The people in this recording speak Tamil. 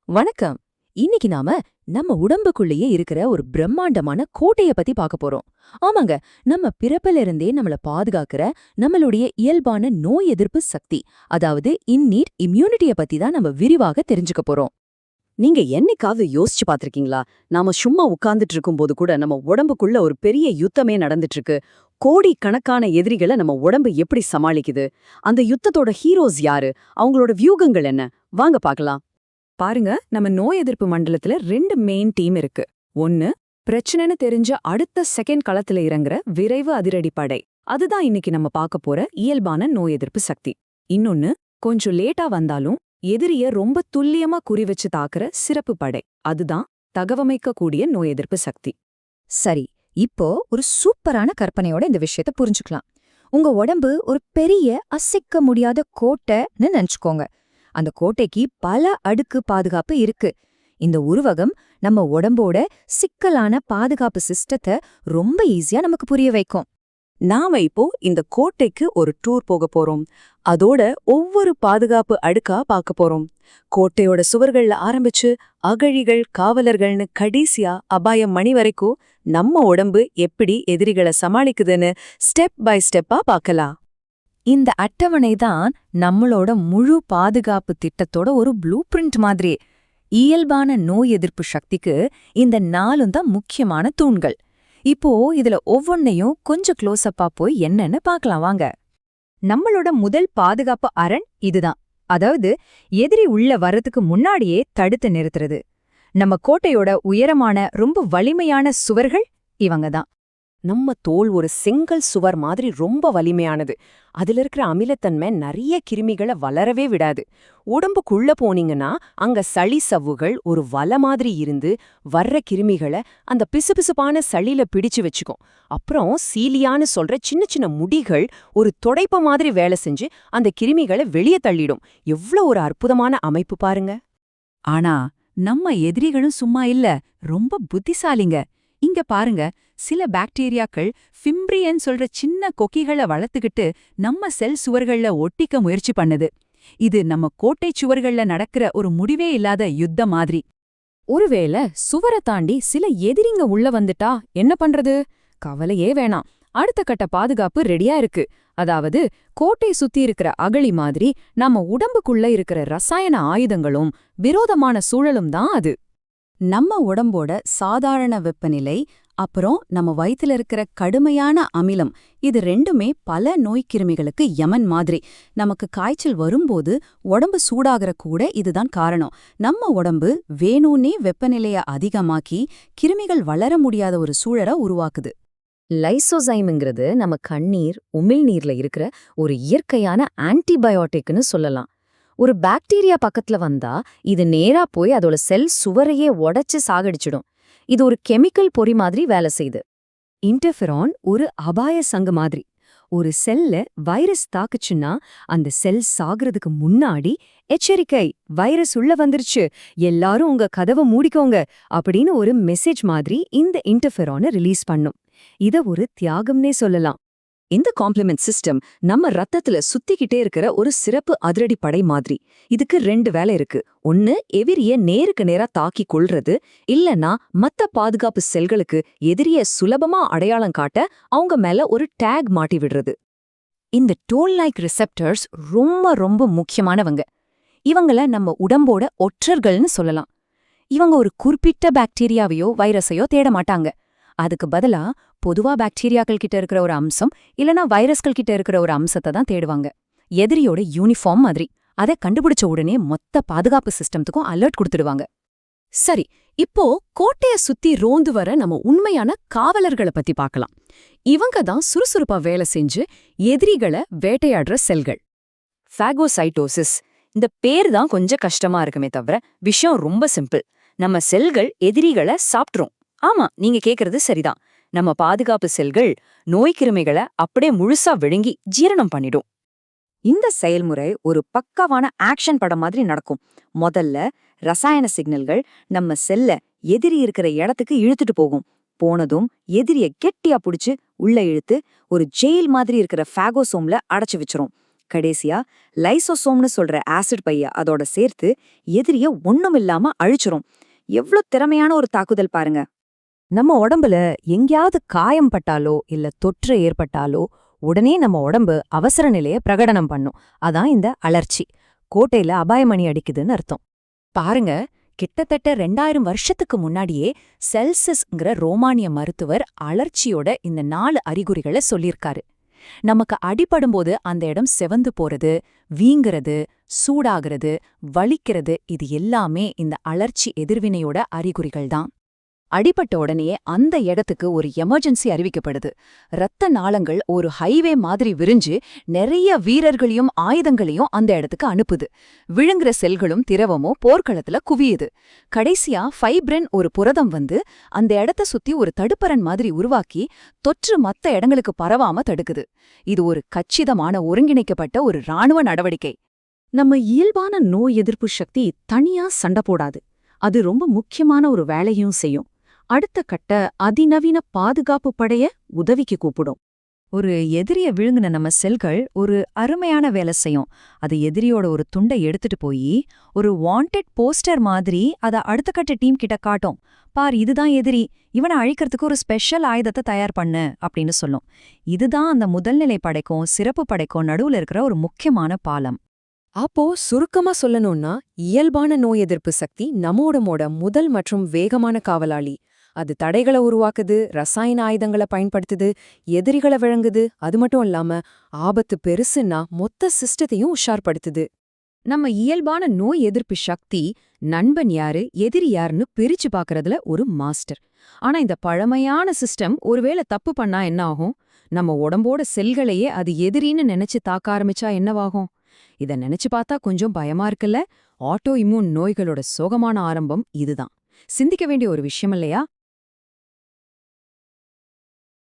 வணக்கம். இன்னைக்கு நாம நம்ம உடம்புக்குள்ளேயே இருக்கிற ஒரு பிரம்மாண்டமான கோட்டைய பத்தி பார்க்க போறோம். ஆமாங்க, நம்ம பிறப்பில இருந்தே நம்மள பாதுகாக்கிற நம்மளுடைய இயல்பான நோய் எதிர்ப்பு சக்தி, அதாவது இன்னீட் இம்யூனிட்டிய பத்தி தான் நம்ம விரிவாக தெரிஞ்சுக்க போறோம். நீங்க என்னைக்காவது யோசிச்சு பார்த்திருக்கீங்களா? நாம சும்மா உட்கார்ந்துட்டு இருக்கும்போது கூட நம்ம உடம்புக்குள்ள ஒரு பெரிய யுத்தமே நடந்துட்டு இருக்கு. கோடிக்கணக்கான எதிரிகளை நம்ம உடம்பு எப்படி சமாளிக்குது? அந்த யுத்தத்தோட ஹீரோஸ் யாரு? அவங்களோட வியூகங்கள் என்ன? வாங்க பார்க்கலாம். பாருங்க, நம்ம நோய் எதிர்ப்பு மண்டலத்துல 2 மெயின் டீம் இருக்கு. ஒன்னு, பிரச்சனைன்னு தெரிஞ்ச அடுத்த செகண்ட் களத்துல இறங்குற விரைவு அதிரடி படை. அதுதான் இன்னைக்கு நம்ம பார்க்க போற இயல்பான நோய் எதிர்ப்பு சக்தி. இன்னொன்னு, கொஞ்சம் லேட்டா வந்தாலும் எதிரிய ரொம்ப துல்லியமா குறிவச்சு தாக்குற சிறப்பு படை. அதுதான் தகவமைக்கக்கூடிய நோய் எதிர்ப்பு சக்தி. சரி, இப்போ ஒரு சூப்பரான கற்பனையோட இந்த விஷயத்த புரிஞ்சுக்கலாம். உங்க உடம்பு ஒரு பெரிய அசைக்க முடியாத கோட்டைன்னு நினைச்சுக்கோங்க. அந்த கோட்டைக்கு பல அடுக்கு பாதுகாப்பு இருக்கு. இந்த உருவகம் நம்ம உடம்போட சிக்கலான பாதுகாப்பு சிஸ்டத்தை ரொம்ப ஈஸியா நமக்கு புரிய வைக்கும். நாம இப்போ இந்த கோட்டைக்கு ஒரு டூர் போக போறோம். அதோட ஒவ்வொரு பாதுகாப்பு அடுக்கா பார்க்க போறோம். கோட்டையோட சுவர்கள்ல ஆரம்பிச்சு அகழிகள், காவலர்கள்னு கடைசியா அபாயம் மணி வரைக்கும் நம்ம உடம்பு எப்படி எதிரிகளை சமாளிக்குதுன்னு ஸ்டெப் பை ஸ்டெப்பா பார்க்கலாம். இந்த அட்டவணை தான் நம்மளோட முழு பாதுகாப்பு திட்டத்தோட ஒரு ப்ளூ பிரிண்ட் மாதிரி. இயல்பான நோய் எதிர்ப்பு சக்திக்கு இந்த 4 தான் முக்கியமான தூண்கள். இப்போ இதுல ஒவ்வொன்னையும் கொஞ்சம் க்ளோஸ்அப்பா போய் என்னன்னு பார்க்கலாம் வாங்க. நம்மளோட முதல் பாதுகாப்பு அரண் இதுதான். அதாவது எதிரி உள்ள வர்றதுக்கு முன்னாடியே தடுத்து நிறுத்துறது. நம்ம கோட்டையோட உயரமான ரொம்ப வலிமையான சுவர்கள் இவங்க தான். நம்ம தோல் ஒரு செங்கல் சுவர் மாதிரி ரொம்ப வலிமையானது. அதுல இருக்கிற அமிலத்தன்மை நிறைய கிருமிகளை வளரவே விடாது. உடம்புக்குள்ள போனீங்கன்னா அங்க சளி சவ்வுகள் ஒரு வலை மாதிரி இருந்து வர்ற கிருமிகளை அந்த பிசுபிசுப்பான சளியில பிடிச்சு வச்சுக்கும். அப்புறம் சீலியான்னு சொல்ற சின்ன சின்ன முடிகள் ஒரு தொடைப்ப மாதிரி வேலை செஞ்சு அந்த கிருமிகளை வெளியே தள்ளிடும். எவ்ளோ ஒரு அற்புதமான அமைப்பு பாருங்க. ஆனா நம்ம எதிரிகளும் சும்மா இல்ல, ரொம்ப புத்திசாலிங்க. இங்க பாருங்க, சில பாக்டீரியாக்கள் ஃபிம்ப்ரியன் சொல்ற சின்ன கொக்கிகளை வளர்த்துக்கிட்டு நம்ம செல் சுவர்கள்ல ஒட்டிக்க முயற்சி பண்ணுது. இது நம்ம கோட்டை சுவர்கள்ல நடக்கிற ஒரு முடிவே இல்லாத யுத்தம் மாதிரி. ஒருவேளை சுவரை தாண்டி சில எதிரிங்க உள்ள வந்துட்டா என்ன பண்றது? கவலையே வேணாம், அடுத்த கட்ட பாதுகாப்பு ரெடியா இருக்கு. அதாவது கோட்டை சுத்தி இருக்கிற அகழி மாதிரி நம்ம உடம்புக்குள்ள இருக்கிற ரசாயன ஆயுதங்களும் விரோதமான சூழலும் தான் அது. நம்ம உடம்போட சாதாரண வெப்பநிலை, அப்புறம் நம்ம வயித்துல இருக்கிற கடுமையான அமிலம், இது ரெண்டுமே பல நோய்க்கிருமிகளுக்கு யமன் மாதிரி. நமக்கு காய்ச்சல் வரும்போது உடம்பு சூடாகிற கூட இதுதான் காரணம். நம்ம உடம்பு வேணும்னே வெப்பநிலைய அதிகமாக்கி கிருமிகள் வளர முடியாத ஒரு சூழலை உருவாக்குது. லைசோசைம்ங்கிறது நம்ம கண்ணீர், உமிழ்நீர்ல இருக்கிற ஒரு இயற்கையான ஆன்டிபயோட்டிக்னு சொல்லலாம். ஒரு பாக்டீரியா பக்கத்துல வந்தா இது நேரா போய் அதோட செல் சுவரையே உடைச்சு சாகடிச்சிடும். இது ஒரு கெமிக்கல் பொறி மாதிரி வேலை செய்யுது. இன்டர்ஃபெரான் ஒரு அபாய சங்கு மாதிரி. ஒரு செல்ல வைரஸ் தாக்குச்சுன்னா அந்த செல் சாகிறதுக்கு முன்னாடி எச்சரிக்கை, வைரஸ் உள்ள வந்துருச்சு, எல்லாரும் உங்க கதவை மூடிக்கோங்க அப்படின்னு ஒரு மெசேஜ் மாதிரி இந்த இன்டர்ஃபெரானை ரிலீஸ் பண்ணும். இத ஒரு தியாகம்னே சொல்லலாம். இந்த காம்ப்ளிமெண்ட் சிஸ்டம் நம்ம ரத்தத்துல சுத்திக்கிட்டே இருக்கிற ஒரு சிறப்பு அதிரடி படை மாதிரி. இதுக்கு 2 வேலை இருக்கு. ஒன்னு, எதிரிய நேருக்கு நேரா தாக்கி கொள்றது, இல்லனா மத்த பாதுகாப்பு செல்களுக்கு எதிரிய சுலபமா அடையாளம் காட்ட அவங்க மேல ஒரு டேக் மாட்டி விடுறது. இந்த டோல் லைக் ரிசெப்டர்ஸ் ரொம்ப ரொம்ப முக்கியமானவங்க. இவங்கள நம்ம உடம்போட ஒற்றர்கள்னு சொல்லலாம். இவங்க ஒரு குறிப்பிட்ட பாக்டீரியாவையோ வைரஸையோ தேட மாட்டாங்க. அதுக்கு பதிலா பொதுவா பாக்டீரியாக்கள் கிட்ட இருக்கிற ஒரு அம்சம் இல்லனா வைரஸ்கள் கிட்ட இருக்கிற ஒரு அம்சத்தை தான் தேடுவாங்க. எதிரியோட யூனிஃபார்ம் மாதிரி. அதை கண்டுபிடிச்ச உடனே மொத்த பாதுகாப்பு சிஸ்டம்த்துக்கும் அலர்ட் கொடுத்துடுவாங்க. சரி, இப்போ கோட்டைய சுத்தி ரோந்து வர நம்ம உண்மையான காவலர்களை பத்தி பார்க்கலாம். இவங்க தான் சுறுசுறுப்பா வேலை செஞ்சு எதிரிகளை வேட்டையாடுற செல்கள். ஃபேகோசைட்டோசிஸ். இந்த பேர் தான் கொஞ்சம் கஷ்டமா இருக்குமே தவிர விஷயம் ரொம்ப சிம்பிள். நம்ம செல்கள் எதிரிகளை சாப்பிட்றோம். ஆமா, நீங்க கேக்குறது சரிதான். நம்ம பாதுகாப்பு செல்கள் நோய்க்கிருமிகளை அப்படியே முழுசா விழுங்கி ஜீரணம் பண்ணிடும். இந்த செயல்முறை ஒரு பக்காவான ஆக்ஷன் படம் மாதிரி நடக்கும். முதல்ல ரசாயன சிக்னல்கள் நம்ம செல்ல எதிரி இருக்கிற இடத்துக்கு இழுத்துட்டு போகும். போனதும் எதிரிய கெட்டியா புடிச்சு உள்ள இழுத்து ஒரு ஜெயில் மாதிரி இருக்கிற ஃபேகோசோம்ல அடைச்சு வச்சிரும். கடைசியா லைசோசோம்னு சொல்ற ஆசிட் பைய அதோட சேர்த்து எதிரிய ஒண்ணுமில்லாம அழிச்சிரும். எவ்ளோ திறமையான ஒரு தாக்குதல் பாருங்க. நம்ம உடம்புல எங்கேயாவது காயம் பட்டாலோ இல்ல தொற்று ஏற்பட்டாலோ உடனே நம்ம உடம்பு அவசர நிலைய பிரகடனம் பண்ணும். அதான் இந்த அலர்ச்சி. கோட்டையில அபாயமணி அடிக்குதுன்னு அர்த்தம். பாருங்க, கிட்டத்தட்ட 2000 வருஷத்துக்கு முன்னாடியே செல்சஸ்ங்கிற ரோமானிய மருத்துவர் அலர்ச்சியோட இந்த 4 அறிகுறிகளை சொல்லியிருக்காரு. நமக்கு அடிபடும்போது அந்த இடம் செவந்து போறது, வீங்குறது, சூடாகிறது, வலிக்கிறது, இது எல்லாமே இந்த அலர்ச்சி எதிர்வினையோட அறிகுறிகள் தான். அடிபட்ட உடனே அந்த இடத்துக்கு ஒரு எமர்ஜென்சி அறிவிக்கப்படுது. இரத்த நாளங்கள் ஒரு ஹைவே மாதிரி விரிஞ்சு நிறைய வீரர்களையும் ஆயுதங்களையும் அந்த இடத்துக்கு அனுப்புது. விழுங்குற செல்களும் திரவமும் போர்க்களத்துல குவியுது. கடைசியா ஃபைப்ரின் ஒரு புரதம் வந்து அந்த இடத்த சுத்தி ஒரு தடுப்பரண் மாதிரி உருவாக்கி தொற்று மத்த இடங்களுக்கு பரவாம தடுக்குது. இது ஒரு கச்சிதமான ஒருங்கிணைக்கப்பட்ட ஒரு இராணுவ நடவடிக்கை. நம்ம இயல்பான நோய் எதிர்ப்பு சக்தி தனியா சண்டை போடாது. அது ரொம்ப முக்கியமான ஒரு வேலையும் செய்யும். அடுத்த கட்ட அதிநவீன பாதுகாப்பு படைய உதவிக்கு கூப்பிடும். ஒரு எதிரிய விழுங்கின நம்ம செல்கள் ஒரு அருமையான வேலை செய்யும். அது எதிரியோட ஒரு துண்டை எடுத்துட்டு போய் ஒரு வாண்டட் போஸ்டர் மாதிரி அத அடுத்த கட்ட டீம் கிட்ட காட்டும். பார், இதுதான் எதிரி, இவனை அழிக்கிறதுக்கு ஒரு ஸ்பெஷல் ஆயுதத்தை தயார் பண்ணு அப்படின்னு சொல்லும். இதுதான் அந்த முதல்நிலை படைக்கும் சிறப்பு படைக்கும் நடுவுல இருக்கிற ஒரு முக்கியமான பாலம். அப்போ சுருக்கமா சொல்லணும்னா, இயல்பான நோய் எதிர்ப்பு சக்தி நம்ம உடம்போட முதல் மற்றும் வேகமான காவலாளி. அது தடைகளை உருவாக்குது, ரசாயன ஆயுதங்களை பயன்படுத்துது, எதிரிகளை விளங்குது. அது மட்டும் இல்லாம ஆபத்து பெருசுன்னா மொத்த சிஸ்டத்தையும் உஷார்படுத்துது. நம்ம இயல்பான நோய் எதிர்ப்பு சக்தி நண்பன் யாரு எதிரி யாருன்னு பிரிச்சு பாக்குறதுல ஒரு மாஸ்டர். ஆனா இந்த பழமையான சிஸ்டம் ஒருவேளை தப்பு பண்ணா என்ன ஆகும்? நம்ம உடம்போட செல்களையே அது எதிரின்னு நினைச்சு தாக்க ஆரம்பிச்சா என்னவாகும்? இத நினைச்சு பார்த்தா கொஞ்சம் பயமா இருக்குல்ல? ஆட்டோ இம்யூன் நோய்களோட சோகமான ஆரம்பம் இதுதான். சிந்திக்க வேண்டிய ஒரு விஷயம் இல்லையா?